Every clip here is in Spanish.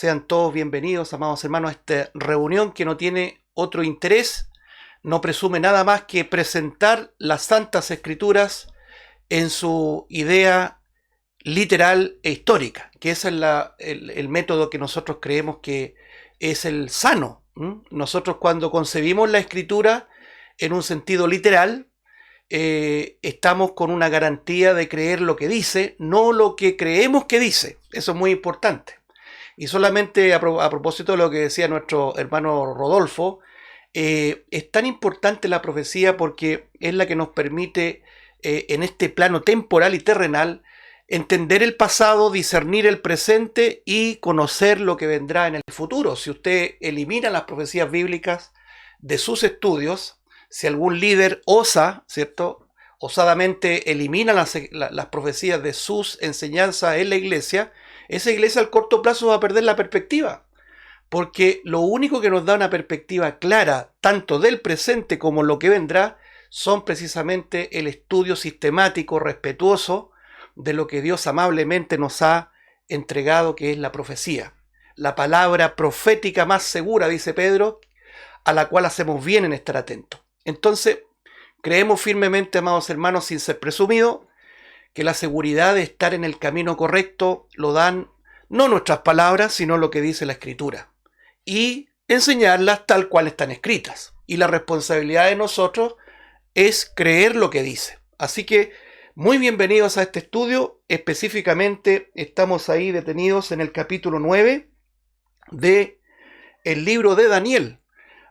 Sean todos bienvenidos, amados hermanos, a esta reunión que no tiene otro interés, no presume nada más que presentar las Santas Escrituras en su idea literal e histórica, que ese es el método que nosotros creemos que es el sano. Nosotros cuando concebimos la Escritura en un sentido literal, estamos con una garantía de creer lo que dice, no lo que creemos que dice. Eso es muy importante. Y solamente a propósito de lo que decía nuestro hermano Rodolfo, es tan importante la profecía porque es la que nos permite, en este plano temporal y terrenal, entender el pasado, discernir el presente y conocer lo que vendrá en el futuro. Si usted elimina las profecías bíblicas de sus estudios, si algún líder osa, ¿cierto?, osadamente elimina las profecías de sus enseñanzas en la iglesia, esa iglesia al corto plazo va a perder la perspectiva, porque lo único que nos da una perspectiva clara, tanto del presente como lo que vendrá, son precisamente el estudio sistemático, respetuoso, de lo que Dios amablemente nos ha entregado, que es la profecía. La palabra profética más segura, dice Pedro, a la cual hacemos bien en estar atentos. Entonces, creemos firmemente, amados hermanos, sin ser presumido, que la seguridad de estar en el camino correcto lo dan no nuestras palabras, sino lo que dice la Escritura. Y enseñarlas tal cual están escritas. Y la responsabilidad de nosotros es creer lo que dice. Así que, muy bienvenidos a este estudio. Específicamente, estamos ahí detenidos en el capítulo 9 del libro de Daniel.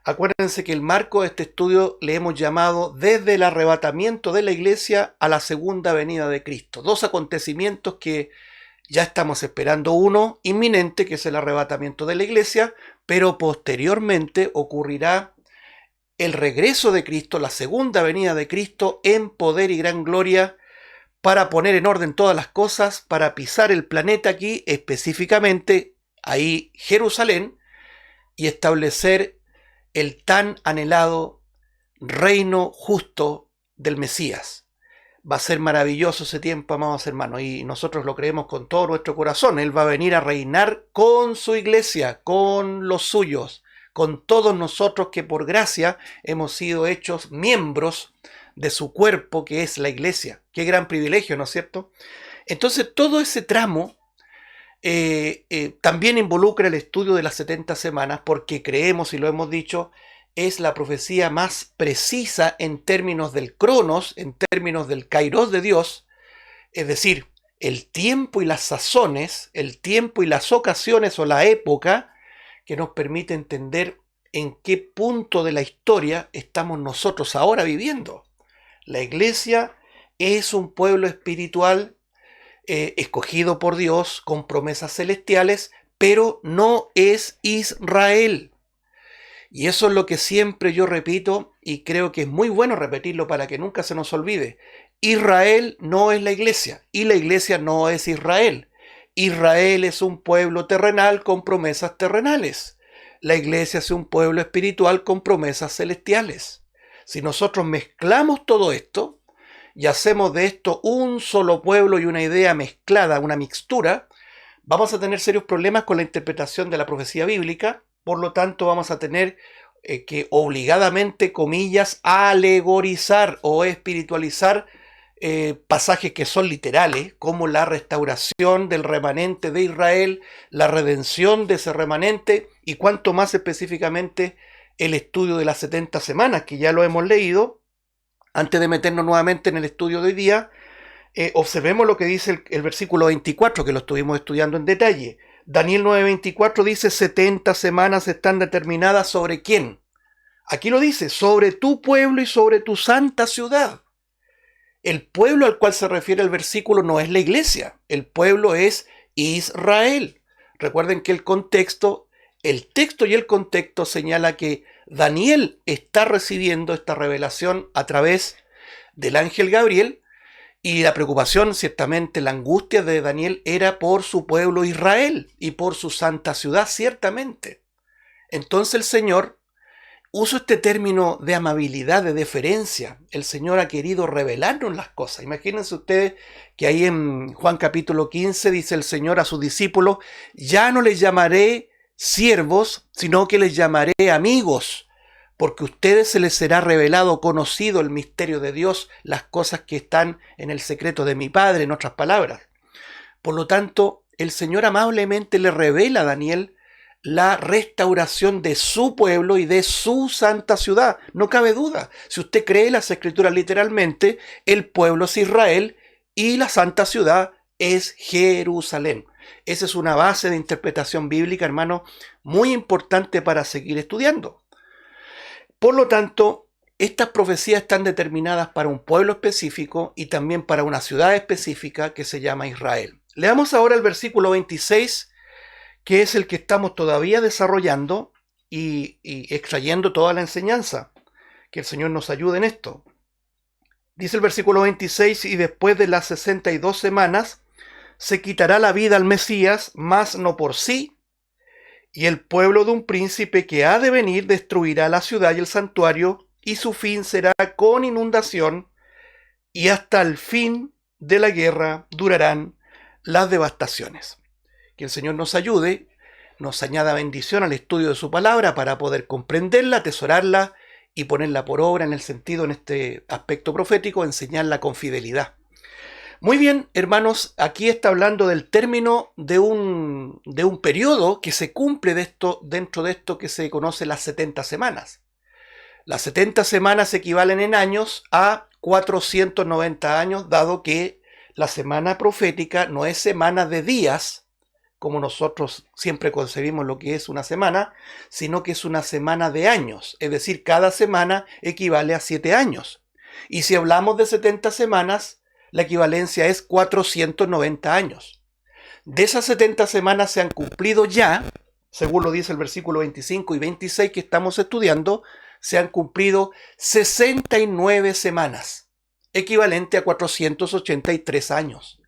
Acuérdense que el marco de este estudio le hemos llamado desde el arrebatamiento de la iglesia a la segunda venida de Cristo. Dos acontecimientos que ya estamos esperando, uno inminente, que es el arrebatamiento de la iglesia, pero posteriormente ocurrirá el regreso de Cristo, la segunda venida de Cristo en poder y gran gloria para poner en orden todas las cosas, para pisar el planeta aquí, específicamente ahí Jerusalén, y establecer el tan anhelado reino justo del Mesías. Va a ser maravilloso ese tiempo, amados hermanos, y nosotros lo creemos con todo nuestro corazón. Él va a venir a reinar con su iglesia, con los suyos, con todos nosotros que por gracia hemos sido hechos miembros de su cuerpo, que es la iglesia. Qué gran privilegio, ¿no es cierto? Entonces, todo ese tramo también involucra el estudio de las 70 semanas, porque creemos, y lo hemos dicho, es la profecía más precisa en términos del cronos, en términos del kairos de Dios, es decir, el tiempo y las sazones, el tiempo y las ocasiones o la época que nos permite entender en qué punto de la historia estamos nosotros ahora viviendo. La iglesia es un pueblo espiritual escogido por Dios con promesas celestiales, pero no es Israel. Y eso es lo que siempre yo repito, y creo que es muy bueno repetirlo para que nunca se nos olvide. Israel no es la iglesia, y la iglesia no es Israel. Israel es un pueblo terrenal con promesas terrenales. La iglesia es un pueblo espiritual con promesas celestiales. Si nosotros mezclamos todo esto, y hacemos de esto un solo pueblo y una idea mezclada, una mixtura, vamos a tener serios problemas con la interpretación de la profecía bíblica. Por lo tanto, vamos a tener que obligadamente, comillas, alegorizar o espiritualizar pasajes que son literales, como la restauración del remanente de Israel, la redención de ese remanente, y cuanto más específicamente el estudio de las 70 semanas, que ya lo hemos leído. Antes de meternos nuevamente en el estudio de hoy día, observemos lo que dice el versículo 24, que lo estuvimos estudiando en detalle. Daniel 9:24 dice: 70 semanas están determinadas ¿sobre quién? Aquí lo dice: sobre tu pueblo y sobre tu santa ciudad. El pueblo al cual se refiere el versículo no es la iglesia, el pueblo es Israel. Recuerden que el texto y el contexto señala que Daniel está recibiendo esta revelación a través del ángel Gabriel, y la preocupación, ciertamente la angustia de Daniel era por su pueblo Israel y por su santa ciudad, ciertamente. Entonces el Señor Uso este término de amabilidad, de deferencia. El Señor ha querido revelarnos las cosas. Imagínense ustedes que ahí en Juan capítulo 15 dice el Señor a sus discípulos: ya no les llamaré siervos, sino que les llamaré amigos, porque a ustedes se les será revelado, conocido el misterio de Dios, las cosas que están en el secreto de mi Padre, en otras palabras. Por lo tanto, el Señor amablemente le revela a Daniel la restauración de su pueblo y de su santa ciudad. No cabe duda. Si usted cree las escrituras literalmente, el pueblo es Israel y la santa ciudad es Jerusalén. Esa es una base de interpretación bíblica, hermano, muy importante para seguir estudiando. Por lo tanto, estas profecías están determinadas para un pueblo específico y también para una ciudad específica que se llama Israel. Leamos ahora el versículo 26, que es el que estamos todavía desarrollando y extrayendo toda la enseñanza. Que el Señor nos ayude en esto. Dice el versículo 26: y después de las 62 semanas se quitará la vida al Mesías, mas no por sí, y el pueblo de un príncipe que ha de venir destruirá la ciudad y el santuario, y su fin será con inundación, y hasta el fin de la guerra durarán las devastaciones. Que el Señor nos ayude, nos añada bendición al estudio de su palabra para poder comprenderla, atesorarla y ponerla por obra en el sentido, en este aspecto profético, enseñarla con fidelidad. Muy bien, hermanos, aquí está hablando del término de un periodo que se cumple dentro de esto que se conoce las 70 semanas. Las 70 semanas equivalen en años a 490 años, dado que la semana profética no es semana de días, como nosotros siempre concebimos lo que es una semana, sino que es una semana de años, es decir, cada semana equivale a 7 años. Y si hablamos de 70 semanas, la equivalencia es 490 años. De esas 70 semanas se han cumplido ya, según lo dice el versículo 25 y 26 que estamos estudiando, se han cumplido 69 semanas, equivalente a 483 años.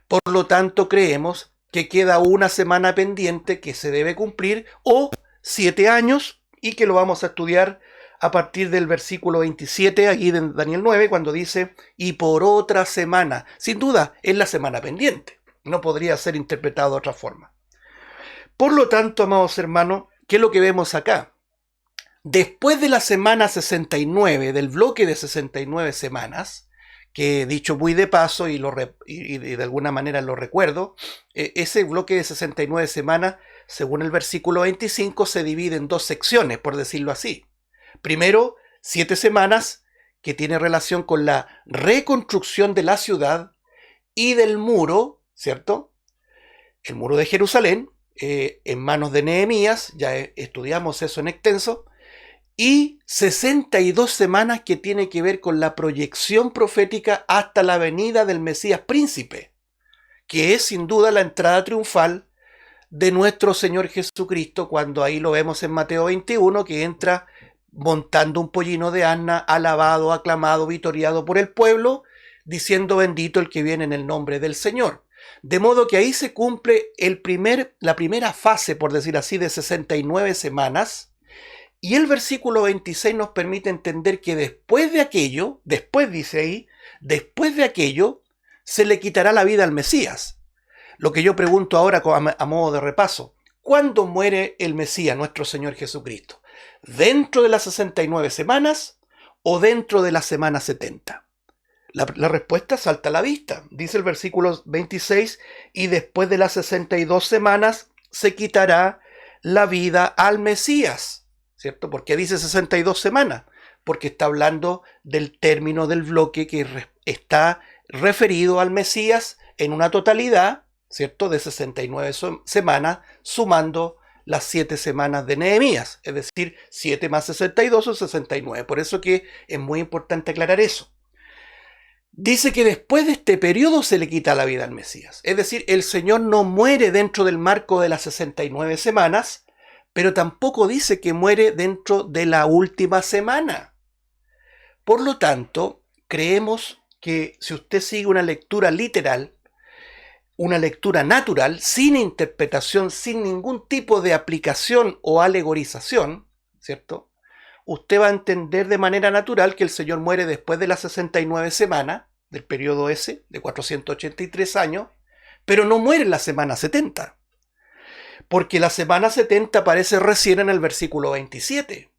Por lo tanto, creemos que queda una semana pendiente que se debe cumplir, o 7 años, y que lo vamos a estudiar a partir del versículo 27, aquí de Daniel 9, cuando dice: y por otra semana. Sin duda, es la semana pendiente. No podría ser interpretado de otra forma. Por lo tanto, amados hermanos, ¿qué es lo que vemos acá? Después de la semana 69, del bloque de 69 semanas, que dicho muy de paso y de alguna manera lo recuerdo, ese bloque de 69 semanas, según el versículo 25, se divide en dos secciones, por decirlo así. Primero, 7 semanas que tiene relación con la reconstrucción de la ciudad y del muro, ¿cierto? El muro de Jerusalén, en manos de Nehemías, ya estudiamos eso en extenso. Y 62 semanas que tiene que ver con la proyección profética hasta la venida del Mesías príncipe, que es sin duda la entrada triunfal de nuestro Señor Jesucristo, cuando ahí lo vemos en Mateo 21, que entra montando un pollino de asna, alabado, aclamado, vitoriado por el pueblo, diciendo: bendito el que viene en el nombre del Señor. De modo que ahí se cumple la primera fase, por decir así, de 69 semanas. Y el versículo 26 nos permite entender que después de aquello, dice ahí, después de aquello, se le quitará la vida al Mesías. Lo que yo pregunto ahora a modo de repaso: ¿cuándo muere el Mesías, nuestro Señor Jesucristo? ¿Dentro de las 69 semanas o dentro de la semana 70? La respuesta salta a la vista. Dice el versículo 26: y después de las 62 semanas se quitará la vida al Mesías. ¿Cierto? ¿Por qué dice 62 semanas? Porque está hablando del término del bloque que está referido al Mesías en una totalidad, ¿cierto?, de 69 semanas, sumando las 7 semanas de Nehemías, es decir, 7 más 62 son 69. Por eso que es muy importante aclarar eso. Dice que después de este periodo se le quita la vida al Mesías. Es decir, el Señor no muere dentro del marco de las 69 semanas, pero tampoco dice que muere dentro de la última semana. Por lo tanto, creemos que si usted sigue una lectura literal, una lectura natural, sin interpretación, sin ningún tipo de aplicación o alegorización, ¿cierto?, usted va a entender de manera natural que el Señor muere después de las 69 semanas, del periodo ese, de 483 años, pero no muere en la semana 70, porque la semana 70 aparece recién en el versículo 27.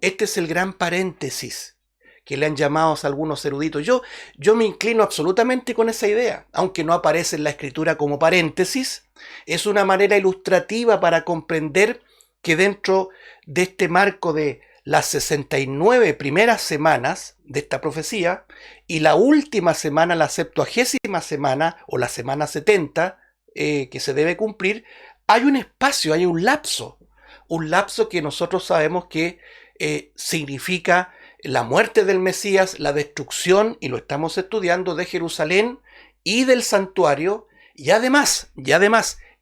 Este es el gran paréntesis que le han llamado a algunos eruditos. Yo me inclino absolutamente con esa idea, aunque no aparece en la escritura como paréntesis. Es una manera ilustrativa para comprender que dentro de este marco de las 69 primeras semanas de esta profecía y la última semana, la 70ª semana o la semana 70 que se debe cumplir, hay un espacio, hay un lapso que nosotros sabemos que significa la muerte del Mesías, la destrucción, y lo estamos estudiando, de Jerusalén y del santuario, y además,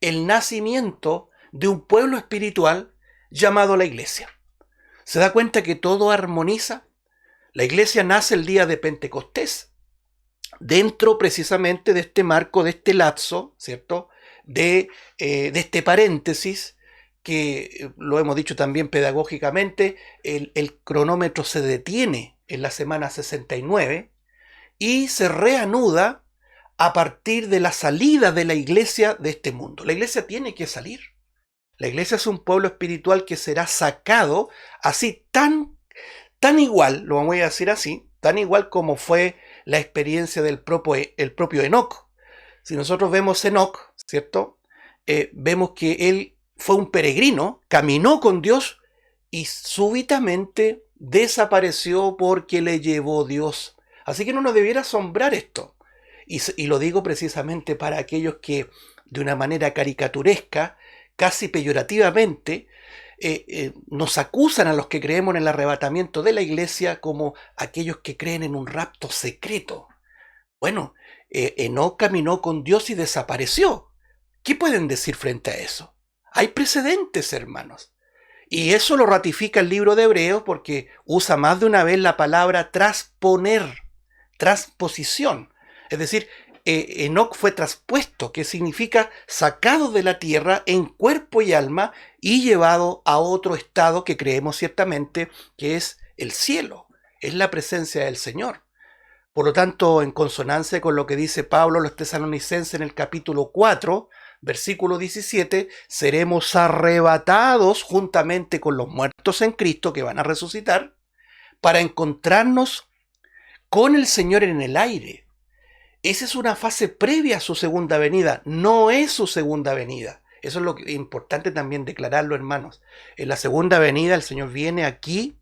el nacimiento de un pueblo espiritual llamado la Iglesia. ¿Se da cuenta que todo armoniza? La Iglesia nace el día de Pentecostés, dentro precisamente de este marco, de este lapso, ¿cierto? De este paréntesis, que lo hemos dicho también pedagógicamente, el cronómetro se detiene en la semana 69 y se reanuda a partir de la salida de la Iglesia de este mundo. La Iglesia tiene que salir. La Iglesia es un pueblo espiritual que será sacado así tan igual, lo vamos a decir así, tan igual como fue la experiencia del el propio Enoc. Si nosotros vemos Enoc, ¿cierto? Vemos que él fue un peregrino, caminó con Dios y súbitamente desapareció porque le llevó Dios. Así que no nos debiera asombrar esto. Y lo digo precisamente para aquellos que de una manera caricaturesca, casi peyorativamente, nos acusan a los que creemos en el arrebatamiento de la Iglesia como aquellos que creen en un rapto secreto. Bueno, Enoc caminó con Dios y desapareció. ¿Qué pueden decir frente a eso? Hay precedentes, hermanos. Y eso lo ratifica el libro de Hebreos porque usa más de una vez la palabra trasponer, transposición. Es decir, Enoc fue traspuesto, que significa sacado de la tierra en cuerpo y alma y llevado a otro estado que creemos ciertamente que es el cielo, es la presencia del Señor. Por lo tanto, en consonancia con lo que dice Pablo a los tesalonicenses en el capítulo 4, versículo 17, seremos arrebatados juntamente con los muertos en Cristo que van a resucitar para encontrarnos con el Señor en el aire. Esa es una fase previa a su segunda venida, no es su segunda venida. Eso es lo que es importante también declararlo, hermanos. En la segunda venida el Señor viene aquí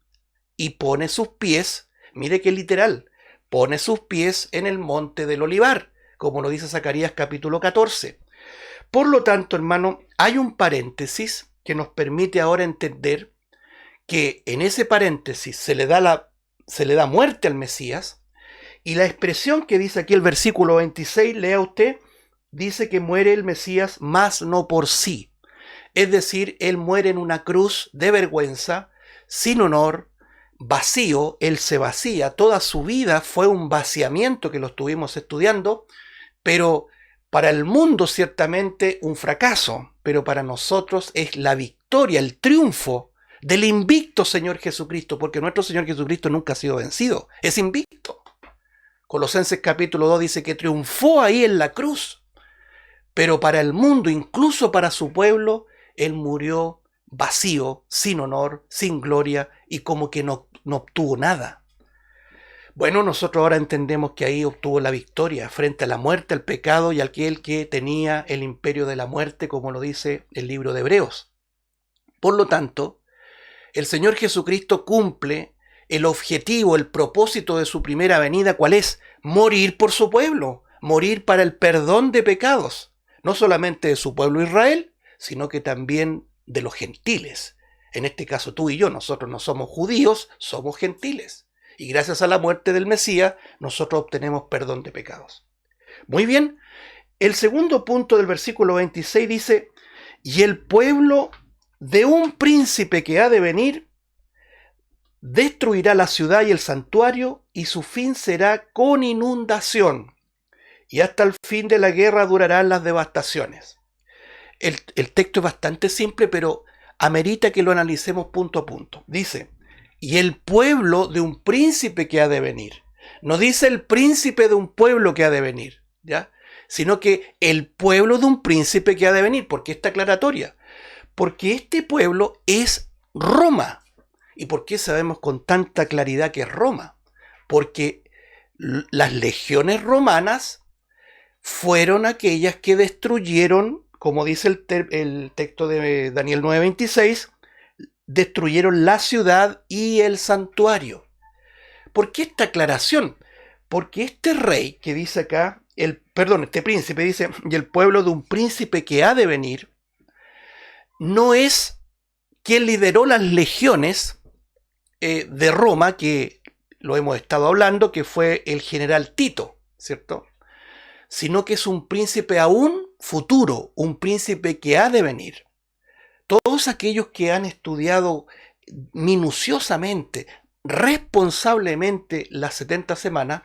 y pone sus pies, mire qué literal, pone sus pies en el monte del Olivar, como lo dice Zacarías capítulo 14. Por lo tanto, hermano, hay un paréntesis que nos permite ahora entender que en ese paréntesis se le da muerte al Mesías, y la expresión que dice aquí el versículo 26, lea usted, dice que muere el Mesías, mas no por sí. Es decir, él muere en una cruz de vergüenza, sin honor, vacío, él se vacía. Toda su vida fue un vaciamiento que lo estuvimos estudiando, pero para el mundo ciertamente un fracaso, pero para nosotros es la victoria, el triunfo del invicto Señor Jesucristo, porque nuestro Señor Jesucristo nunca ha sido vencido, es invicto. Colosenses capítulo 2 dice que triunfó ahí en la cruz, pero para el mundo, incluso para su pueblo, él murió vacío, sin honor, sin gloria y como que no obtuvo nada. Bueno, nosotros ahora entendemos que ahí obtuvo la victoria frente a la muerte, al pecado y a aquel que tenía el imperio de la muerte, como lo dice el libro de Hebreos. Por lo tanto, el Señor Jesucristo cumple el objetivo, el propósito de su primera venida. ¿Cuál es? Morir por su pueblo, morir para el perdón de pecados, no solamente de su pueblo Israel, sino que también de los gentiles. En este caso tú y yo, nosotros no somos judíos, somos gentiles. Y gracias a la muerte del Mesías, nosotros obtenemos perdón de pecados. Muy bien, el segundo punto del versículo 26 dice, y el pueblo de un príncipe que ha de venir, destruirá la ciudad y el santuario, y su fin será con inundación, y hasta el fin de la guerra durarán las devastaciones. El texto es bastante simple, pero amerita que lo analicemos punto a punto. Dice, y el pueblo de un príncipe que ha de venir. No dice el príncipe de un pueblo que ha de venir, ¿ya? Sino que el pueblo de un príncipe que ha de venir. ¿Por qué esta aclaratoria? Porque este pueblo es Roma. ¿Y por qué sabemos con tanta claridad que es Roma? Porque las legiones romanas fueron aquellas que destruyeron, como dice el texto de Daniel 9:26, destruyeron la ciudad y el santuario. ¿Por qué esta aclaración? Porque este rey que dice acá, este príncipe dice, y el pueblo de un príncipe que ha de venir, no es quien lideró las legiones de Roma, que lo hemos estado hablando, que fue el general Tito, ¿cierto? Sino que es un príncipe aún futuro, un príncipe que ha de venir. Todos aquellos que han estudiado minuciosamente, responsablemente las 70 semanas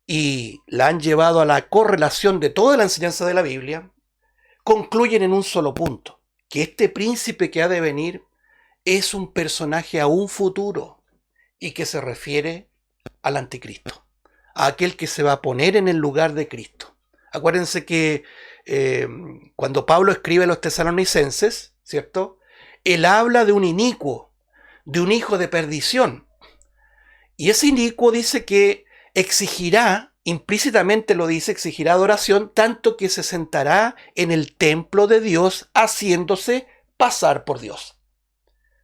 y la han llevado a la correlación de toda la enseñanza de la Biblia, concluyen en un solo punto, que este príncipe que ha de venir es un personaje aún futuro y que se refiere al anticristo, a aquel que se va a poner en el lugar de Cristo. Acuérdense que cuando Pablo escribe a los tesalonicenses, ¿cierto? Él habla de un inicuo, de un hijo de perdición. Y ese inicuo dice que exigirá, implícitamente lo dice, exigirá adoración, tanto que se sentará en el templo de Dios haciéndose pasar por Dios.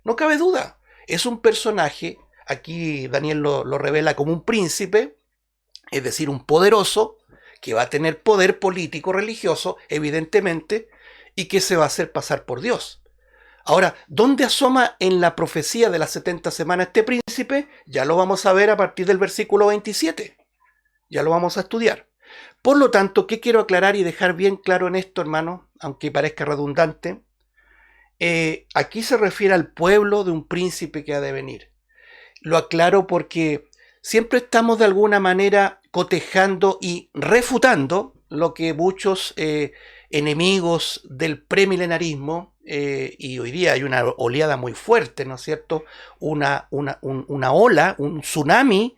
No cabe duda, es un personaje, aquí Daniel lo revela como un príncipe, es decir, un poderoso, que va a tener poder político, religioso, evidentemente, y que se va a hacer pasar por Dios. Ahora, ¿dónde asoma en la profecía de las 70 semanas este príncipe? Ya lo vamos a ver a partir del versículo 27. Ya lo vamos a estudiar. Por lo tanto, ¿qué quiero aclarar y dejar bien claro en esto, hermano? Aunque parezca redundante. Aquí se refiere al pueblo de un príncipe que ha de venir. Lo aclaro porque siempre estamos de alguna manera cotejando y refutando lo que muchos enemigos del premilenarismo, y hoy día hay una oleada muy fuerte, ¿no es cierto? Una ola, un tsunami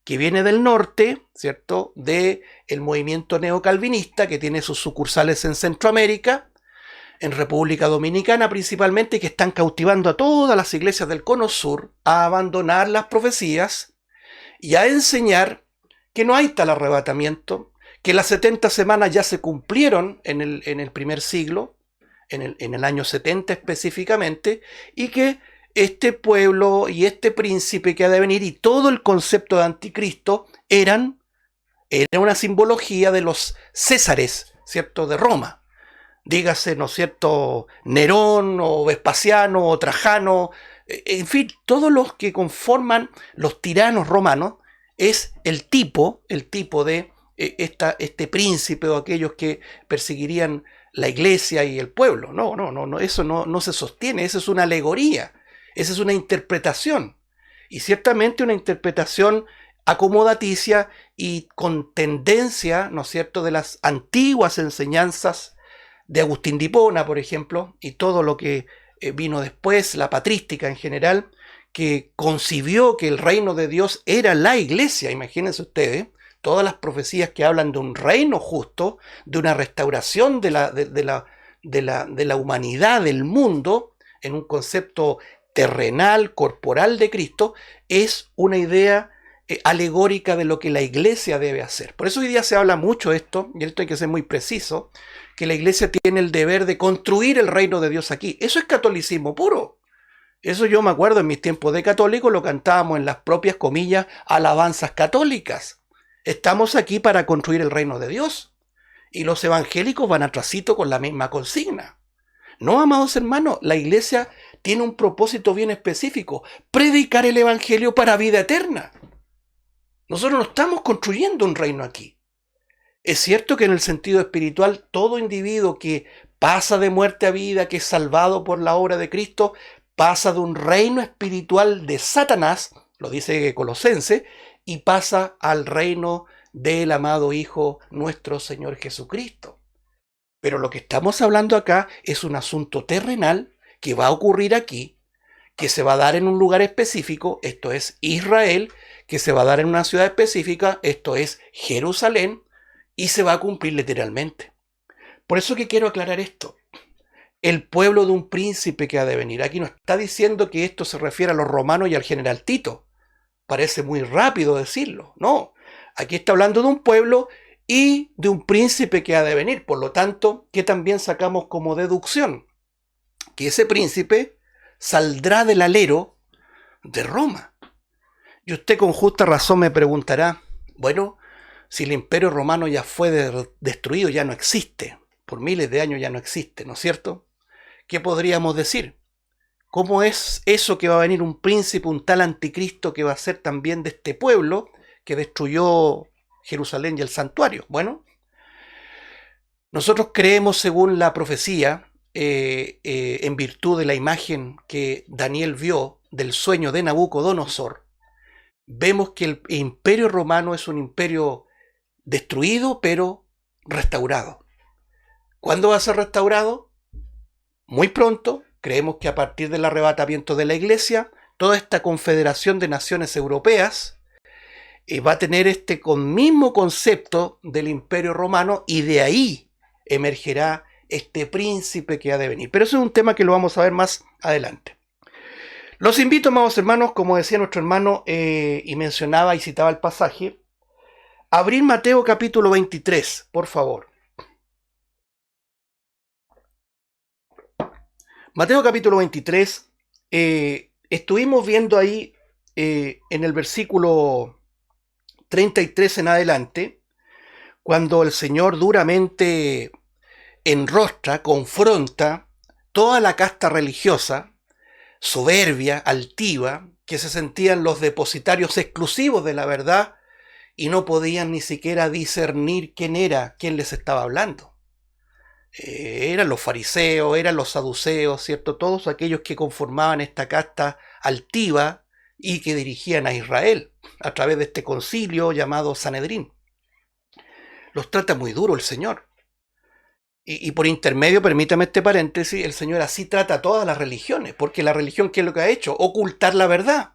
que viene del norte, ¿cierto? De el movimiento neocalvinista que tiene sus sucursales en Centroamérica, en República Dominicana principalmente, que están cautivando a todas las iglesias del Cono Sur a abandonar las profecías y a enseñar que no hay tal arrebatamiento, que las 70 semanas ya se cumplieron en el primer siglo, en el año 70 específicamente, y que este pueblo y este príncipe que ha de venir y todo el concepto de anticristo era una simbología de los césares, ¿cierto?, de Roma. Dígase, ¿no es cierto?, Nerón o Vespasiano o Trajano, en fin, todos los que conforman los tiranos romanos es el tipo de este príncipe o aquellos que perseguirían la iglesia y el pueblo. No, eso no se sostiene, esa es una alegoría, esa es una interpretación, y ciertamente una interpretación acomodaticia y con tendencia, ¿no es cierto?, de las antiguas enseñanzas de Agustín de Hipona, por ejemplo, y todo lo que vino después, la patrística en general, que concibió que el reino de Dios era la iglesia. Imagínense ustedes, todas las profecías que hablan de un reino justo, de una restauración de la humanidad, del mundo, en un concepto terrenal, corporal de Cristo, es una idea alegórica de lo que la iglesia debe hacer. Por eso hoy día se habla mucho esto, y esto hay que ser muy preciso, que la iglesia tiene el deber de construir el reino de Dios aquí. Eso es catolicismo puro. Eso yo me acuerdo en mis tiempos de católico, lo cantábamos en las propias, comillas, alabanzas católicas. Estamos aquí para construir el reino de Dios. Y los evangélicos van atrasito con la misma consigna. No, amados hermanos, la iglesia tiene un propósito bien específico: predicar el evangelio para vida eterna. Nosotros no estamos construyendo un reino aquí. Es cierto que en el sentido espiritual, todo individuo que pasa de muerte a vida, que es salvado por la obra de Cristo, pasa de un reino espiritual de Satanás, lo dice Colosense, y pasa al reino del amado Hijo nuestro Señor Jesucristo. Pero lo que estamos hablando acá es un asunto terrenal que va a ocurrir aquí, que se va a dar en un lugar específico, esto es Israel, que se va a dar en una ciudad específica, esto es Jerusalén, y se va a cumplir literalmente. Por eso que quiero aclarar esto. El pueblo de un príncipe que ha de venir. Aquí no está diciendo que esto se refiere a los romanos y al general Tito. Parece muy rápido decirlo. No, aquí está hablando de un pueblo y de un príncipe que ha de venir. Por lo tanto, que también sacamos como deducción que ese príncipe saldrá del alero de Roma. Y usted con justa razón me preguntará, bueno, si el imperio romano ya fue destruido, ya no existe, por miles de años ya no existe, ¿no es cierto? ¿Qué podríamos decir? ¿Cómo es eso que va a venir un príncipe, un tal anticristo que va a ser también de este pueblo que destruyó Jerusalén y el santuario? Bueno, nosotros creemos según la profecía, en virtud de la imagen que Daniel vio del sueño de Nabucodonosor, vemos que el imperio romano es un imperio destruido pero restaurado. ¿Cuándo va a ser restaurado? Muy pronto. Creemos que a partir del arrebatamiento de la Iglesia, toda esta confederación de naciones europeas va a tener este mismo concepto del imperio romano y de ahí emergerá este príncipe que ha de venir. Pero eso es un tema que lo vamos a ver más adelante. Los invito, amados hermanos, como decía nuestro hermano y mencionaba y citaba el pasaje, a abrir Mateo capítulo 23, por favor. Mateo capítulo 23, estuvimos viendo ahí en el versículo 33 en adelante, cuando el Señor duramente enrostra, confronta toda la casta religiosa, soberbia, altiva, que se sentían los depositarios exclusivos de la verdad y no podían ni siquiera discernir quién les estaba hablando. Eran los fariseos, eran los saduceos, ¿cierto? Todos aquellos que conformaban esta casta altiva y que dirigían a Israel a través de este concilio llamado Sanedrín. Los trata muy duro el Señor. Y por intermedio, permítame este paréntesis, el Señor así trata a todas las religiones, porque la religión, ¿qué es lo que ha hecho? Ocultar la verdad,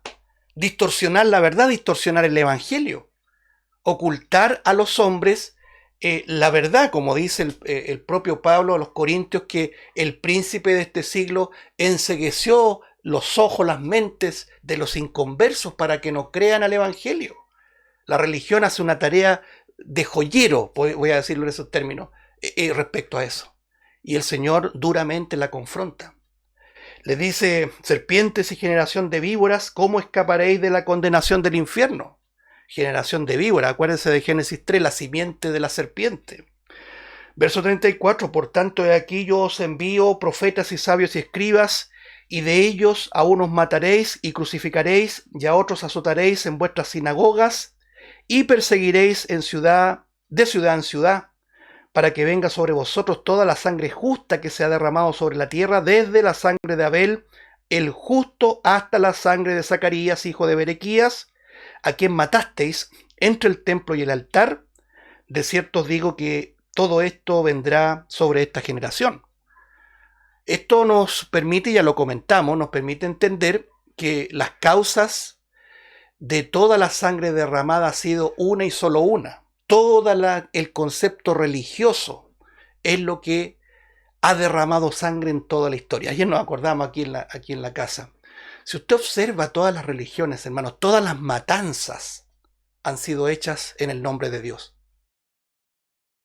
distorsionar la verdad, distorsionar el evangelio, ocultar a los hombres la verdad, como dice el propio Pablo a los Corintios, que el príncipe de este siglo encegueció los ojos, las mentes de los inconversos para que no crean al evangelio. La religión hace una tarea de joyero, voy a decirlo en esos términos, respecto a eso. Y el Señor duramente la confronta. Le dice, serpientes y generación de víboras, ¿cómo escaparéis de la condenación del infierno? Generación de víboras, acuérdense de Génesis 3, la simiente de la serpiente. Verso 34, por tanto, he aquí yo os envío profetas y sabios y escribas, y de ellos a unos mataréis y crucificaréis, y a otros azotaréis en vuestras sinagogas, y perseguiréis de ciudad en ciudad, para que venga sobre vosotros toda la sangre justa que se ha derramado sobre la tierra, desde la sangre de Abel, el justo, hasta la sangre de Zacarías, hijo de Berequías, a quien matasteis entre el templo y el altar. De cierto os digo que todo esto vendrá sobre esta generación. Esto nos permite, ya lo comentamos, nos permite entender que las causas de toda la sangre derramada ha sido una y solo una. Todo el concepto religioso es lo que ha derramado sangre en toda la historia. Ayer nos acordamos aquí en la casa. Si usted observa todas las religiones, hermanos, todas las matanzas han sido hechas en el nombre de Dios.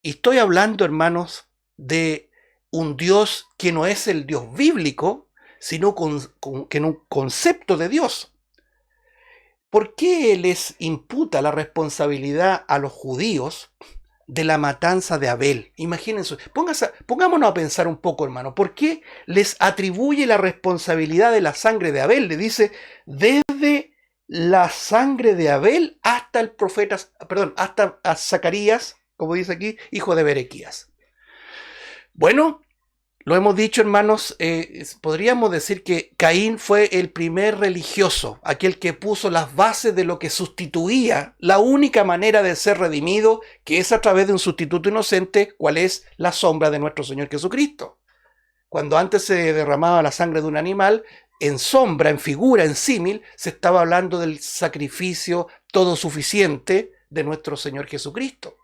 Y estoy hablando, hermanos, de un Dios que no es el Dios bíblico, sino que en un concepto de Dios. ¿Por qué les imputa la responsabilidad a los judíos de la matanza de Abel? Imagínense, pongámonos a pensar un poco, hermano. ¿Por qué les atribuye la responsabilidad de la sangre de Abel? Le dice, desde la sangre de Abel hasta el profeta, hasta a Zacarías, como dice aquí, hijo de Berequías. Bueno, lo hemos dicho, hermanos, podríamos decir que Caín fue el primer religioso, aquel que puso las bases de lo que sustituía la única manera de ser redimido, que es a través de un sustituto inocente, cual es la sombra de nuestro Señor Jesucristo. Cuando antes se derramaba la sangre de un animal, en sombra, en figura, en símil, se estaba hablando del sacrificio todo suficiente de nuestro Señor Jesucristo.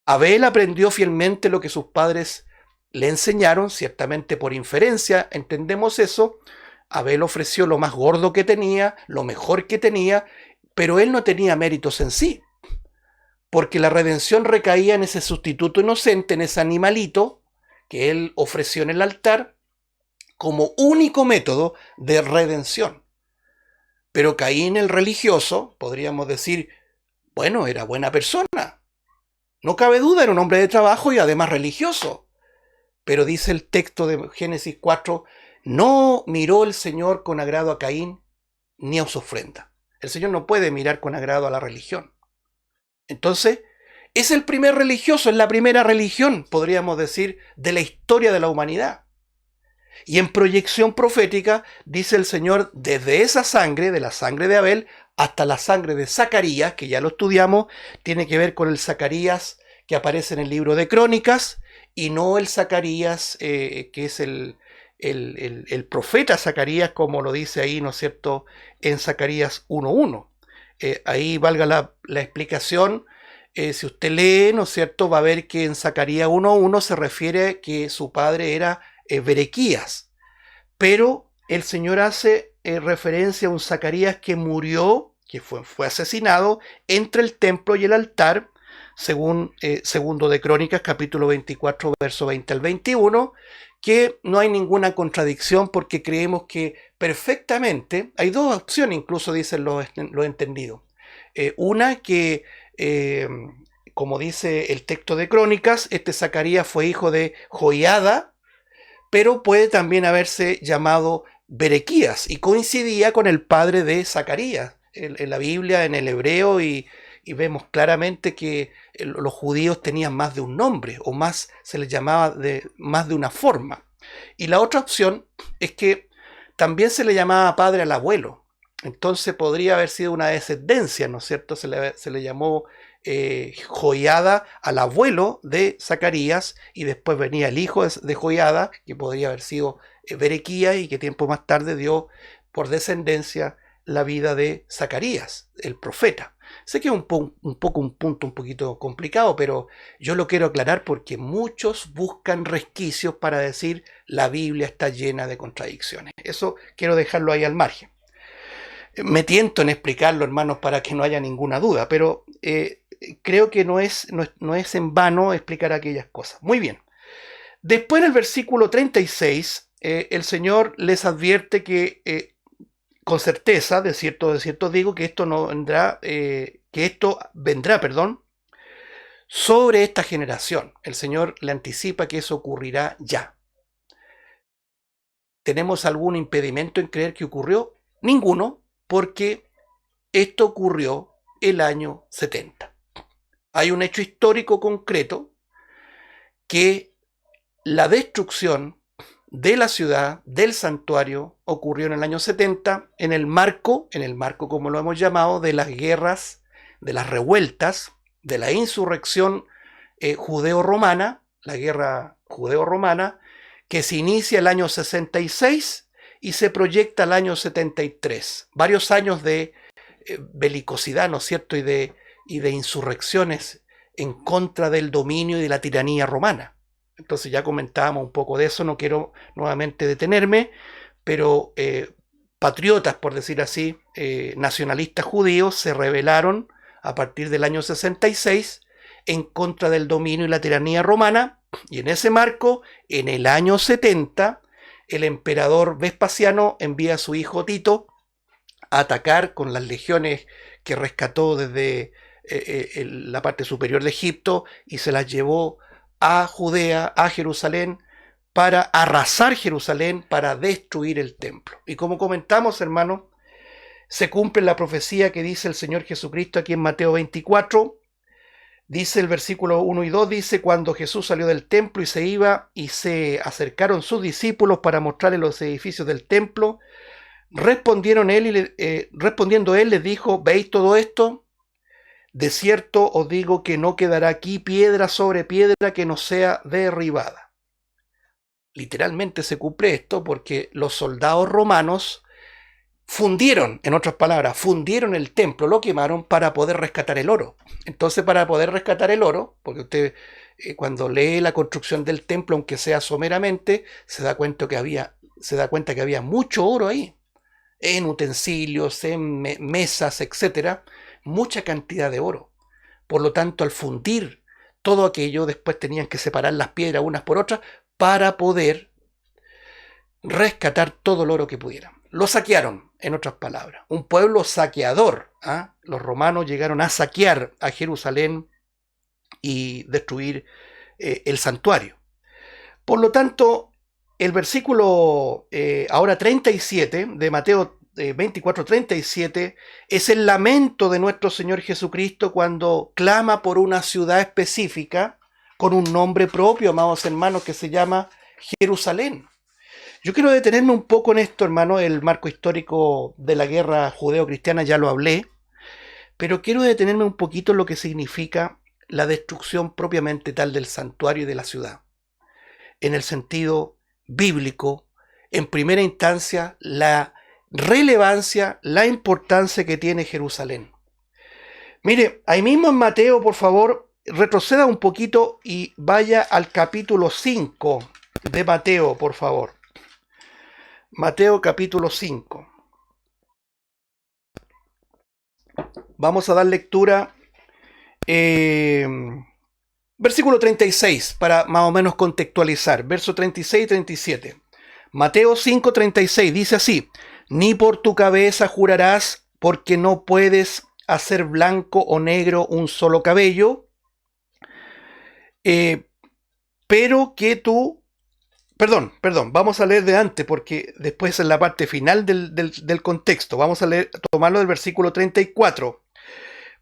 Abel aprendió fielmente lo que sus padres le enseñaron, ciertamente por inferencia, entendemos eso. Abel ofreció lo más gordo que tenía, lo mejor que tenía, pero él no tenía méritos en sí, porque la redención recaía en ese sustituto inocente, en ese animalito que él ofreció en el altar como único método de redención. Pero Caín, el religioso, podríamos decir, bueno, era buena persona. No cabe duda, era un hombre de trabajo y además religioso. Pero dice el texto de Génesis 4, no miró el Señor con agrado a Caín ni a su ofrenda. El Señor no puede mirar con agrado a la religión. Entonces, es el primer religioso, es la primera religión, podríamos decir, de la historia de la humanidad. Y en proyección profética dice el Señor, desde esa sangre, de la sangre de Abel, hasta la sangre de Zacarías, que ya lo estudiamos, tiene que ver con el Zacarías que aparece en el libro de Crónicas, y no el Zacarías que es el profeta Zacarías, como lo dice ahí, ¿no es cierto?, en Zacarías 1.1. Ahí valga la explicación, si usted lee, ¿no es cierto?, va a ver que en Zacarías 1.1 se refiere que su padre era Berequías, pero el Señor hace referencia a un Zacarías que murió, que fue asesinado entre el templo y el altar, según segundo de Crónicas, capítulo 24, verso 20 al 21, que no hay ninguna contradicción porque creemos que perfectamente, hay dos opciones, incluso dicen los entendidos. Una que, como dice el texto de Crónicas, este Zacarías fue hijo de Joiada, pero puede también haberse llamado Berequías y coincidía con el padre de Zacarías. En la Biblia, en el hebreo, y vemos claramente que los judíos tenían más de un nombre o más se les llamaba de más de una forma. Y la otra opción es que también se le llamaba padre al abuelo. Entonces podría haber sido una descendencia, ¿no es cierto? Se le llamó Joiada al abuelo de Zacarías y después venía el hijo de Joiada, que podría haber sido Berequías y que tiempo más tarde dio por descendencia la vida de Zacarías, el profeta. Sé que es un punto un poquito complicado, pero yo lo quiero aclarar porque muchos buscan resquicios para decir la Biblia está llena de contradicciones. Eso quiero dejarlo ahí al margen. Me tiento en explicarlo, hermanos, para que no haya ninguna duda, pero creo que no es en vano explicar aquellas cosas. Muy bien. Después en el versículo 36, el Señor les advierte que con certeza, de cierto digo, que esto no vendrá, sobre esta generación. El Señor le anticipa que eso ocurrirá ya. ¿Tenemos algún impedimento en creer que ocurrió? Ninguno, porque esto ocurrió el año 70. Hay un hecho histórico concreto que la destrucción de la ciudad, del santuario, ocurrió en el año 70 en el marco como lo hemos llamado, de las guerras, de las revueltas, de la insurrección judeo-romana, la guerra judeo-romana, que se inicia el año 66 y se proyecta al año 73. Varios años de belicosidad, ¿no es cierto?, y de insurrecciones en contra del dominio y de la tiranía romana. Entonces ya comentábamos un poco de eso, no quiero nuevamente detenerme, pero patriotas, por decir así, nacionalistas judíos se rebelaron a partir del año 66 en contra del dominio y la tiranía romana, y en ese marco, en el año 70, el emperador Vespasiano envía a su hijo Tito a atacar con las legiones que rescató desde la parte superior de Egipto y se las llevó a Judea, a Jerusalén, para arrasar Jerusalén, para destruir el templo. Y como comentamos, hermanos, se cumple la profecía que dice el Señor Jesucristo aquí en Mateo 24. Dice el versículo 1 y 2, dice, cuando Jesús salió del templo y se iba, y se acercaron sus discípulos para mostrarle los edificios del templo, respondiendo él les dijo, ¿veis todo esto? De cierto os digo que no quedará aquí piedra sobre piedra que no sea derribada. literalmente se cumple esto porque los soldados romanos fundieron, en otras palabras, fundieron el templo, lo quemaron para poder rescatar el oro. Entonces, para poder rescatar el oro, porque usted cuando lee la construcción del templo, aunque sea someramente, se da cuenta que había mucho oro ahí, en utensilios, en mesas, etcétera, mucha cantidad de oro. Por lo tanto, al fundir todo aquello, después tenían que separar las piedras unas por otras para poder rescatar todo el oro que pudieran. Lo saquearon, en otras palabras. Un pueblo saqueador. ¿Ah? Los romanos llegaron a saquear a Jerusalén y destruir el santuario. Por lo tanto, el versículo ahora 37 de Mateo 24:37 es el lamento de nuestro Señor Jesucristo cuando clama por una ciudad específica con un nombre propio, amados hermanos, que se llama Jerusalén. Yo quiero detenerme un poco en esto, hermano. El marco histórico de la guerra judeo-cristiana ya lo hablé, pero quiero detenerme un poquito en lo que significa la destrucción propiamente tal del santuario y de la ciudad. En el sentido bíblico, en primera instancia, la relevancia, la importancia que tiene Jerusalén. Mire, ahí mismo en Mateo, por favor, retroceda un poquito y vaya al capítulo 5 de Mateo, por favor. Mateo capítulo 5. Vamos a dar lectura versículo 36 para más o menos contextualizar. Verso 36 y 37. Mateo 5:36 dice así: ni por tu cabeza jurarás, porque no puedes hacer blanco o negro un solo cabello, pero que tú... Perdón, vamos a leer de antes porque después en la parte final del contexto. Vamos a leer, tomarlo del versículo 34.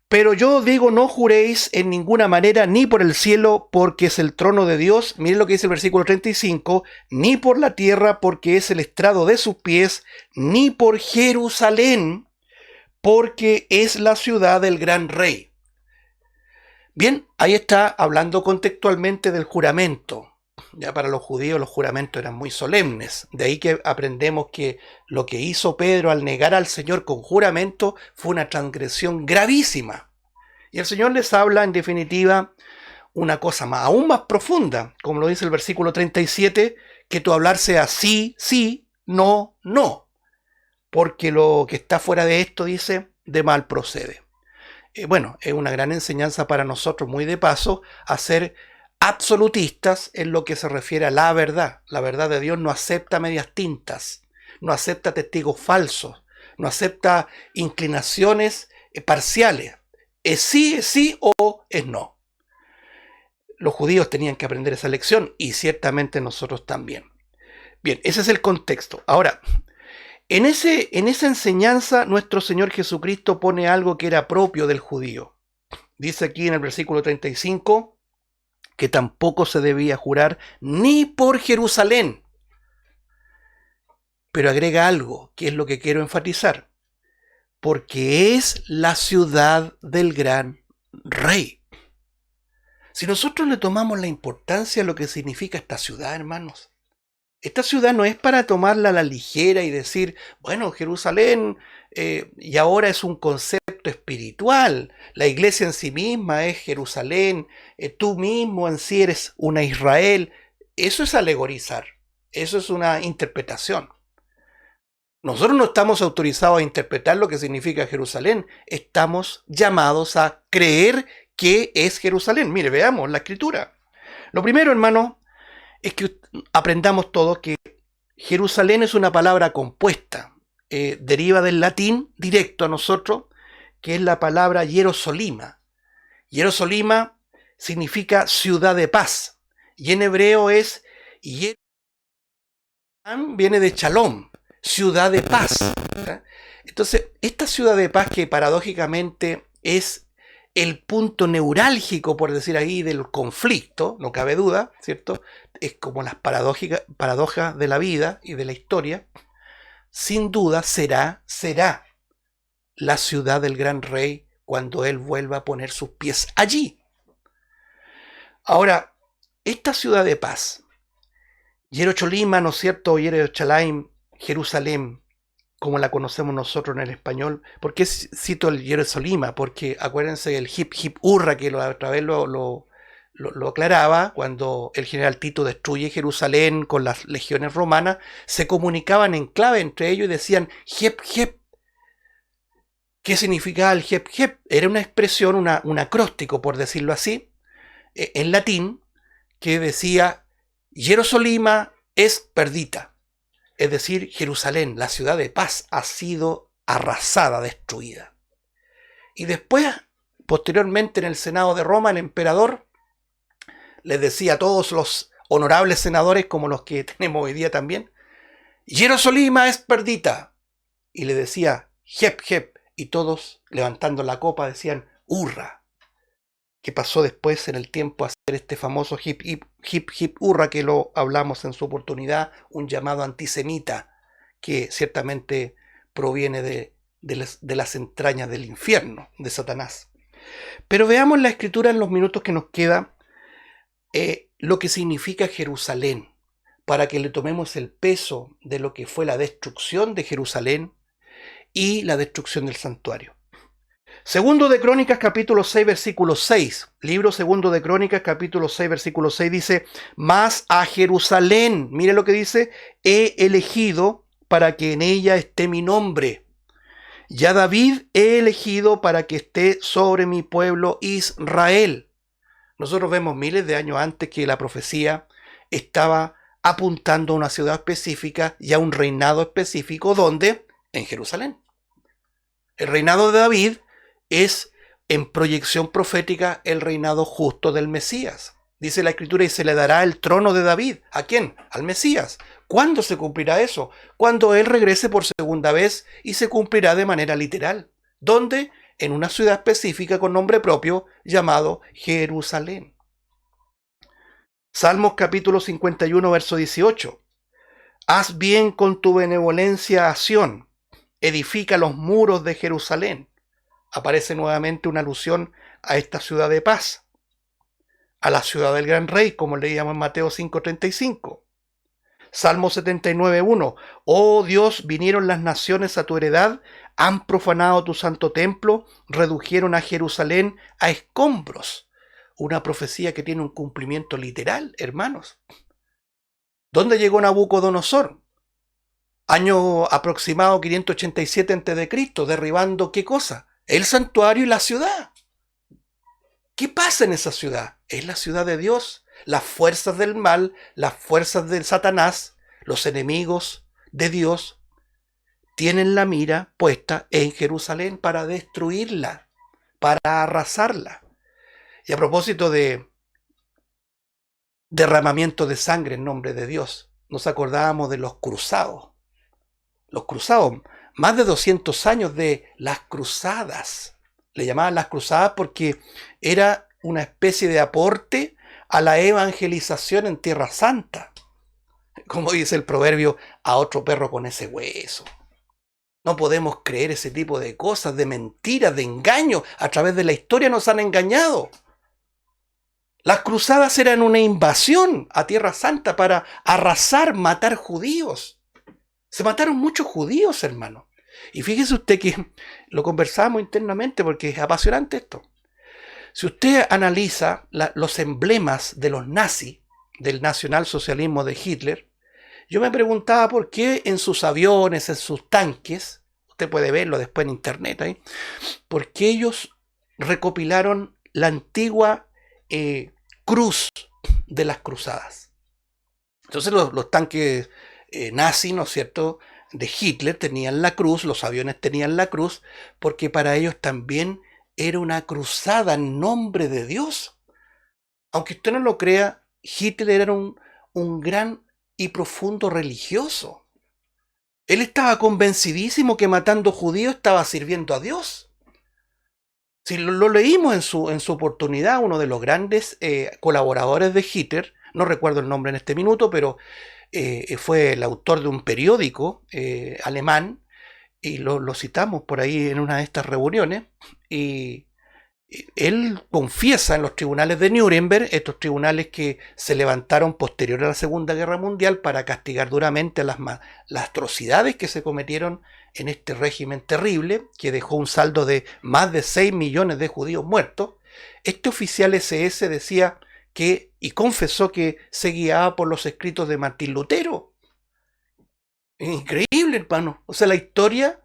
Pero yo digo, no juréis en ninguna manera, ni por el cielo, porque es el trono de Dios. Miren lo que dice el versículo 35. Ni por la tierra, porque es el estrado de sus pies, ni por Jerusalén, porque es la ciudad del gran rey. Bien, ahí está hablando contextualmente del juramento. Ya para los judíos los juramentos eran muy solemnes. De ahí que aprendemos que lo que hizo Pedro al negar al Señor con juramento fue una transgresión gravísima. Y el Señor les habla en definitiva una cosa aún más profunda, como lo dice el versículo 37, que tu hablar sea sí, sí, no, no. Porque lo que está fuera de esto, dice, de mal procede. Bueno, es una gran enseñanza para nosotros, muy de paso, a ser absolutistas en lo que se refiere a la verdad. La verdad de Dios no acepta medias tintas, no acepta testigos falsos, no acepta inclinaciones parciales. Es sí o es no. Los judíos tenían que aprender esa lección y ciertamente nosotros también. Bien, ese es el contexto. Ahora, en esa enseñanza nuestro Señor Jesucristo pone algo que era propio del judío. Dice aquí en el versículo 35 que tampoco se debía jurar ni por Jerusalén. Pero agrega algo, que es lo que quiero enfatizar, porque es la ciudad del gran rey. Si nosotros le tomamos la importancia a lo que significa esta ciudad, hermanos, esta ciudad no es para tomarla a la ligera y decir, bueno, Jerusalén y ahora es un concepto espiritual. La iglesia en sí misma es Jerusalén, tú mismo en sí eres una Israel. Eso es alegorizar, eso es una interpretación. Nosotros no estamos autorizados a interpretar lo que significa Jerusalén, estamos llamados a creer que es Jerusalén. Mire, veamos la escritura. Lo primero, hermano, es que aprendamos todos que Jerusalén es una palabra compuesta, deriva del latín directo a nosotros, que es la palabra Hierosolima. Hierosolima significa ciudad de paz, y en hebreo es viene de Shalom, ciudad de paz. ¿Sí? Entonces, esta ciudad de paz que paradójicamente es el punto neurálgico, por decir ahí, del conflicto, no cabe duda, ¿cierto? Es como las paradojas de la vida y de la historia. Sin duda será la ciudad del gran rey cuando él vuelva a poner sus pies allí. Ahora, esta ciudad de paz Yerushalima, ¿no es cierto? Yerushalayim, Jerusalén, como la conocemos nosotros en el español. ¿Por qué cito el Jerusalima? Porque acuérdense del hip hip hurra que a través lo aclaraba, cuando el general Tito destruye Jerusalén con las legiones romanas, se comunicaban en clave entre ellos y decían jep jep. ¿Qué significaba el jep jep? Era una expresión, un acróstico, por decirlo así, en latín, que decía Jerusalima es perdita. Es decir, Jerusalén, la ciudad de paz, ha sido arrasada, destruida. Y después, posteriormente en el Senado de Roma, el emperador les decía a todos los honorables senadores, como los que tenemos hoy día también, Jerusalima es perdita. Y le decía, jep, jep, y todos levantando la copa decían, hurra. Que pasó después en el tiempo a hacer este famoso hip hip hip hip hurra que lo hablamos en su oportunidad, un llamado antisemita que ciertamente proviene de las entrañas del infierno, de Satanás. Pero veamos la escritura en los minutos que nos queda, lo que significa Jerusalén, para que le tomemos el peso de lo que fue la destrucción de Jerusalén y la destrucción del santuario. Segundo de Crónicas, capítulo 6, versículo 6. Libro segundo de Crónicas, capítulo 6, versículo 6 dice, mas a Jerusalén, mire lo que dice, he elegido para que en ella esté mi nombre. Y a David he elegido para que esté sobre mi pueblo Israel. Nosotros vemos miles de años antes que la profecía estaba apuntando a una ciudad específica y a un reinado específico, ¿dónde? En Jerusalén. El reinado de David es en proyección profética el reinado justo del Mesías. Dice la Escritura, y se le dará el trono de David. ¿A quién? Al Mesías. ¿Cuándo se cumplirá eso? Cuando él regrese por segunda vez y se cumplirá de manera literal. ¿Dónde? En una ciudad específica con nombre propio llamado Jerusalén. Salmos capítulo 51, verso 18. Haz bien con tu benevolencia a Sión, edifica los muros de Jerusalén. Aparece nuevamente una alusión a esta ciudad de paz, a la ciudad del gran rey, como leíamos en Mateo 5:35. Salmo 79:1. Oh Dios, vinieron las naciones a tu heredad, han profanado tu santo templo, redujeron a Jerusalén a escombros. Una profecía que tiene un cumplimiento literal, hermanos. ¿Dónde llegó Nabucodonosor? Año aproximado 587 a.C., derribando ¿qué cosa? El santuario y la ciudad. ¿Qué pasa en esa ciudad? Es la ciudad de Dios. Las fuerzas del mal, las fuerzas de Satanás, los enemigos de Dios, tienen la mira puesta en Jerusalén para destruirla, para arrasarla. Y a propósito de derramamiento de sangre en nombre de Dios, nos acordábamos de los cruzados. Los cruzados, más de 200 años de las cruzadas. Le llamaban las cruzadas porque era una especie de aporte a la evangelización en Tierra Santa. Como dice el proverbio, a otro perro con ese hueso. No podemos creer ese tipo de cosas, de mentiras, de engaños. A través de la historia nos han engañado. Las cruzadas eran una invasión a Tierra Santa para arrasar, matar judíos. Se mataron muchos judíos, hermano. Y fíjese usted que lo conversamos internamente porque es apasionante esto. Si usted analiza los emblemas de los nazis, del nacionalsocialismo de Hitler, yo me preguntaba por qué en sus aviones, en sus tanques, usted puede verlo después en internet ahí, por qué ellos recopilaron la antigua cruz de las cruzadas. Entonces los tanques nazis, ¿no es cierto?, de Hitler tenían la cruz, los aviones tenían la cruz, porque para ellos también era una cruzada en nombre de Dios. Aunque usted no lo crea, Hitler era un gran y profundo religioso. Él estaba convencidísimo que matando judíos estaba sirviendo a Dios. Si lo leímos en su oportunidad, uno de los grandes colaboradores de Hitler, no recuerdo el nombre en este minuto, pero fue el autor de un periódico alemán, y lo citamos por ahí en una de estas reuniones, y Él confiesa en los tribunales de Nuremberg, estos tribunales que se levantaron posterior a la Segunda Guerra Mundial para castigar duramente las atrocidades que se cometieron en este régimen terrible, que dejó un saldo de más de 6 millones de judíos muertos. Este oficial SS decía que, y confesó que se guiaba por los escritos de Martín Lutero. Increíble, hermano. O sea, la historia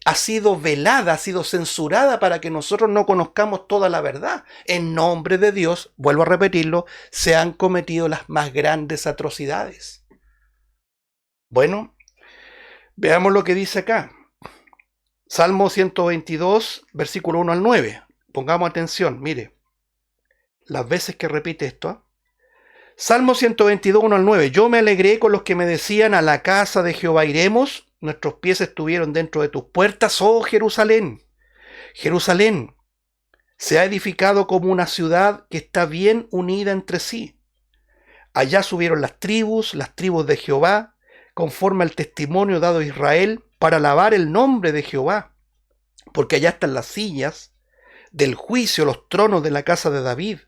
ha sido velada, ha sido censurada para que nosotros no conozcamos toda la verdad. En nombre de Dios, vuelvo a repetirlo, se han cometido las más grandes atrocidades. Bueno, veamos lo que dice acá. Salmo 122, versículo 1 al 9. Pongamos atención, mire, las veces que repite esto. Salmo 122, 1 al 9. Yo me alegré con los que me decían: a la casa de Jehová iremos. Nuestros pies estuvieron dentro de tus puertas, oh Jerusalén. Jerusalén se ha edificado como una ciudad que está bien unida entre sí. Allá subieron las tribus de Jehová, conforme al testimonio dado a Israel, para alabar el nombre de Jehová. Porque allá están las sillas del juicio, los tronos de la casa de David.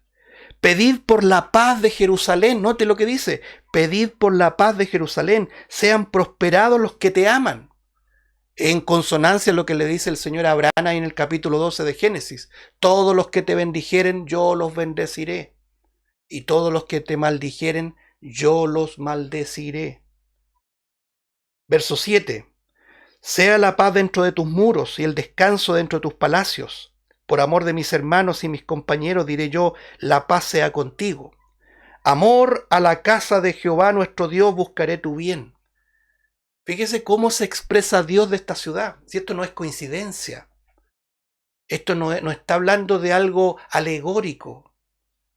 Pedid por la paz de Jerusalén. Note lo que dice. Pedid por la paz de Jerusalén. Sean prosperados los que te aman. En consonancia a lo que le dice el Señor a Abraham ahí en el capítulo 12 de Génesis. Todos los que te bendijeren, yo los bendeciré. Y todos los que te maldijeren, yo los maldeciré. Verso 7. Sea la paz dentro de tus muros y el descanso dentro de tus palacios. Por amor de mis hermanos y mis compañeros diré yo, la paz sea contigo. Amor a la casa de Jehová nuestro Dios, buscaré tu bien. Fíjese cómo se expresa Dios de esta ciudad. Si esto no es coincidencia. Esto no está hablando de algo alegórico.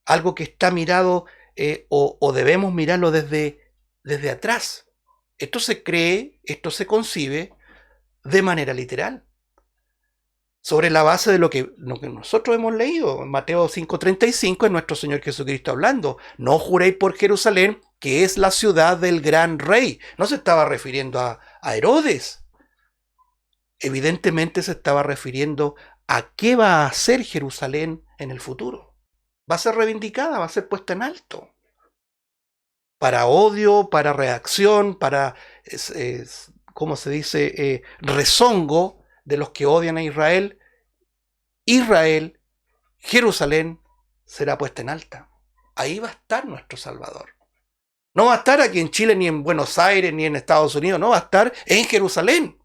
Algo que está mirado o debemos mirarlo desde atrás. Esto se cree, esto se concibe de manera literal. Sobre la base de lo que nosotros hemos leído. En Mateo 5:35 es nuestro Señor Jesucristo hablando. No juréis por Jerusalén, que es la ciudad del gran rey. No se estaba refiriendo a Herodes. Evidentemente se estaba refiriendo a qué va a hacer Jerusalén en el futuro. Va a ser reivindicada, va a ser puesta en alto. Para odio, para reacción, para, ¿cómo se dice? Rezongo de los que odian a Israel. Israel, Jerusalén, será puesta en alta. Ahí va a estar nuestro Salvador. No va a estar aquí en Chile, ni en Buenos Aires, ni en Estados Unidos. No, va a estar en Jerusalén.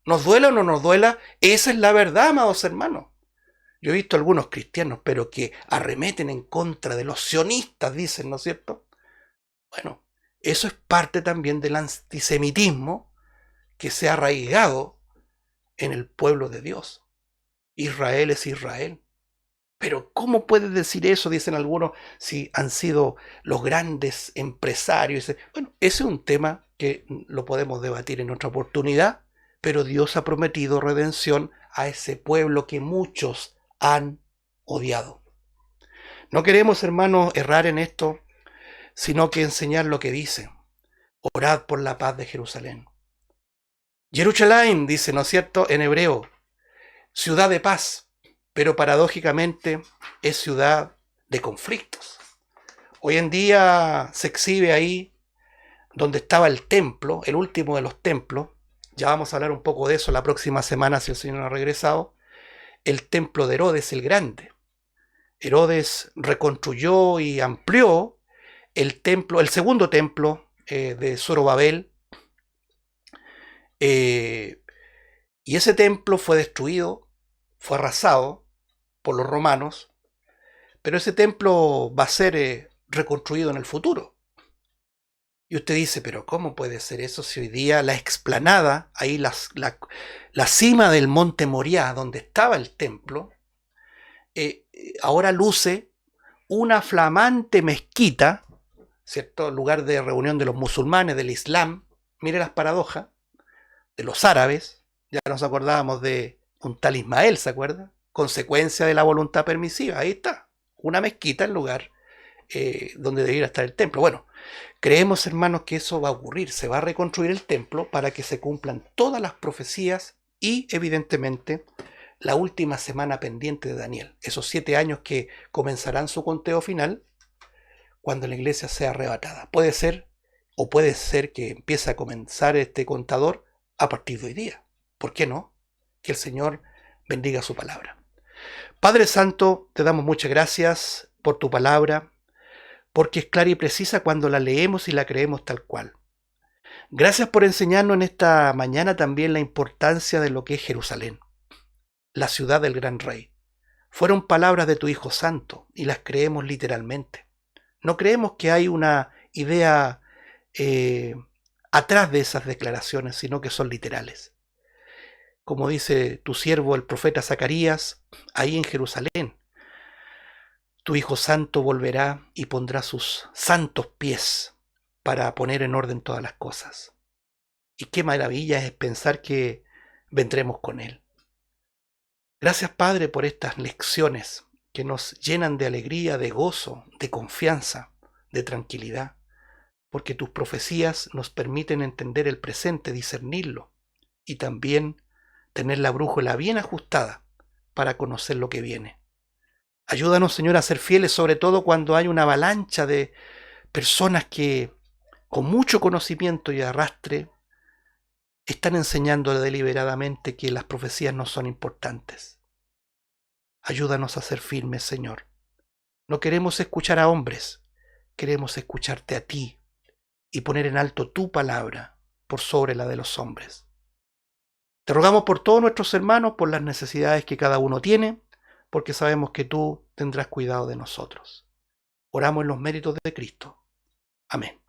Nos duela o no nos duela, esa es la verdad, amados hermanos. Yo he visto algunos cristianos, pero que arremeten en contra de los sionistas, dicen, ¿no es cierto? Bueno, eso es parte también del antisemitismo que se ha arraigado en el pueblo de Dios. Israel es Israel. Pero ¿cómo puedes decir eso? Dicen algunos, si han sido los grandes empresarios. Bueno, ese es un tema que lo podemos debatir en otra oportunidad, pero Dios ha prometido redención a ese pueblo que muchos han odiado. No queremos, hermanos, errar en esto, sino que enseñar lo que dice. Orad por la paz de Jerusalén. Jerusalén, dice, ¿no es cierto?, en hebreo, ciudad de paz, pero paradójicamente es ciudad de conflictos. Hoy en día se exhibe ahí donde estaba el templo, el último de los templos. Ya vamos a hablar un poco de eso la próxima semana si el Señor no ha regresado. El templo de Herodes el Grande. Herodes reconstruyó y amplió el templo, el segundo templo de Zorobabel. Y ese templo fue destruido, fue arrasado por los romanos, pero ese templo va a ser reconstruido en el futuro. Y usted dice, pero ¿cómo puede ser eso si hoy día la explanada, ahí la cima del monte Moriah, donde estaba el templo, ahora luce una flamante mezquita, ¿cierto? Lugar de reunión de los musulmanes, del Islam. Mire las paradojas, de los árabes. Ya nos acordábamos de un tal Ismael, ¿se acuerda? Consecuencia de la voluntad permisiva. Ahí está, una mezquita en lugar donde debiera estar el templo. Bueno, creemos, hermanos, que eso va a ocurrir. Se va a reconstruir el templo para que se cumplan todas las profecías y, evidentemente, la última semana pendiente de Daniel, esos 7 años que comenzarán su conteo final cuando la iglesia sea arrebatada. Puede ser, o puede ser que empiece a comenzar este contador a partir de hoy día. ¿Por qué no? Que el Señor bendiga su palabra. Padre Santo, te damos muchas gracias por tu palabra, porque es clara y precisa cuando la leemos y la creemos tal cual. Gracias por enseñarnos en esta mañana también la importancia de lo que es Jerusalén, la ciudad del gran rey. Fueron palabras de tu Hijo Santo y las creemos literalmente. No creemos que hay una idea atrás de esas declaraciones, sino que son literales. Como dice tu siervo el profeta Zacarías, ahí en Jerusalén, tu Hijo Santo volverá y pondrá sus santos pies para poner en orden todas las cosas. Y qué maravilla es pensar que vendremos con Él. Gracias, Padre, por estas lecciones que nos llenan de alegría, de gozo, de confianza, de tranquilidad, porque tus profecías nos permiten entender el presente, discernirlo, y también tener la brújula bien ajustada para conocer lo que viene. Ayúdanos, Señor, a ser fieles, sobre todo cuando hay una avalancha de personas que con mucho conocimiento y arrastre están enseñando deliberadamente que las profecías no son importantes. Ayúdanos a ser firmes, Señor. No queremos escuchar a hombres, queremos escucharte a ti y poner en alto tu palabra por sobre la de los hombres. Te rogamos por todos nuestros hermanos, por las necesidades que cada uno tiene, porque sabemos que tú tendrás cuidado de nosotros. Oramos en los méritos de Cristo. Amén.